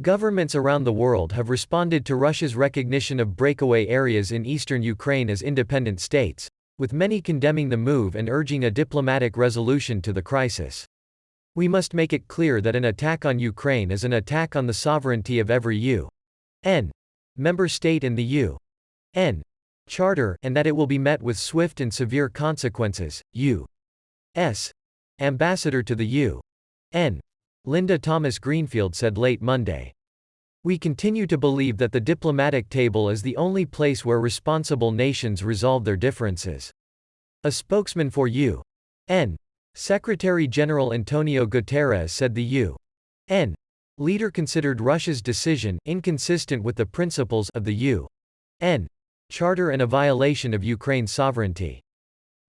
Governments around the world have responded to Russia's recognition of breakaway areas in eastern Ukraine as independent states, with many condemning the move and urging a diplomatic resolution to the crisis. We must make it clear that an attack on Ukraine is an attack on the sovereignty of every UN member state and the UN Charter, and that it will be met with swift and severe consequences. U.S. Ambassador to the UN, Linda Thomas-Greenfield said late Monday. We continue to believe that the diplomatic table is the only place where responsible nations resolve their differences. A spokesman for UN Secretary-General Antonio Guterres said the UN leader considered Russia's decision inconsistent with the principles of the UN Charter and a violation of Ukraine's sovereignty.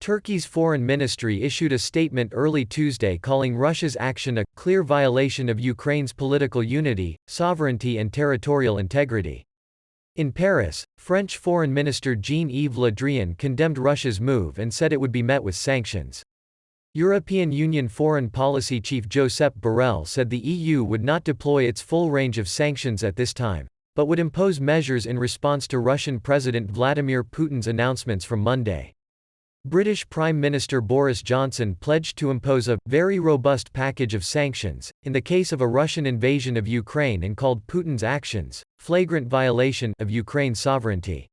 Turkey's foreign ministry issued a statement early Tuesday calling Russia's action a clear violation of Ukraine's political unity, sovereignty and territorial integrity. In Paris, French Foreign Minister Jean-Yves Le Drian condemned Russia's move and said it would be met with sanctions. European Union Foreign Policy Chief Josep Borrell said the EU would not deploy its full range of sanctions at this time, but would impose measures in response to Russian President Vladimir Putin's announcements from Monday. British Prime Minister Boris Johnson pledged to impose a very robust package of sanctions in the case of a Russian invasion of Ukraine and called Putin's actions flagrant violation of Ukraine's sovereignty.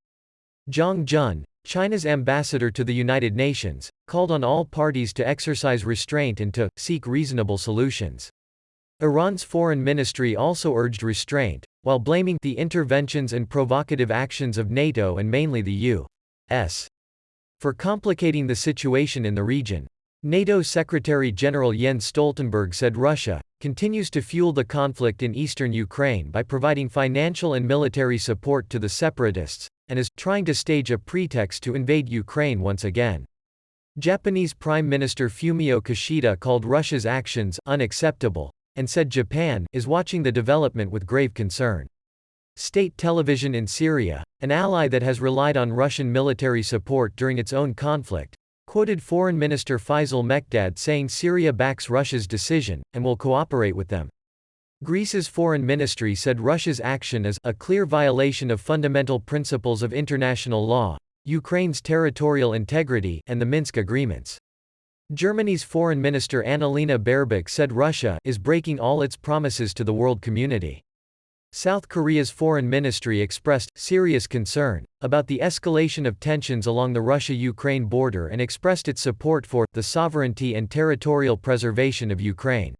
Zhang Jun, China's ambassador to the United Nations, called on all parties to exercise restraint and to seek reasonable solutions. Iran's foreign ministry also urged restraint, while blaming the interventions and provocative actions of NATO and mainly the U.S. for complicating the situation in the region. NATO Secretary-General Jens Stoltenberg said Russia continues to fuel the conflict in eastern Ukraine by providing financial and military support to the separatists, and is trying to stage a pretext to invade Ukraine once again. Japanese Prime Minister Fumio Kishida called Russia's actions unacceptable, and said Japan is watching the development with grave concern. State television in Syria, an ally that has relied on Russian military support during its own conflict, quoted Foreign Minister Faisal Mekdad saying Syria backs Russia's decision, and will cooperate with them. Greece's foreign ministry said Russia's action is a clear violation of fundamental principles of international law, Ukraine's territorial integrity, and the Minsk agreements. Germany's foreign minister Annalena Baerbock said Russia is breaking all its promises to the world community. South Korea's foreign ministry expressed serious concern about the escalation of tensions along the Russia-Ukraine border and expressed its support for the sovereignty and territorial preservation of Ukraine.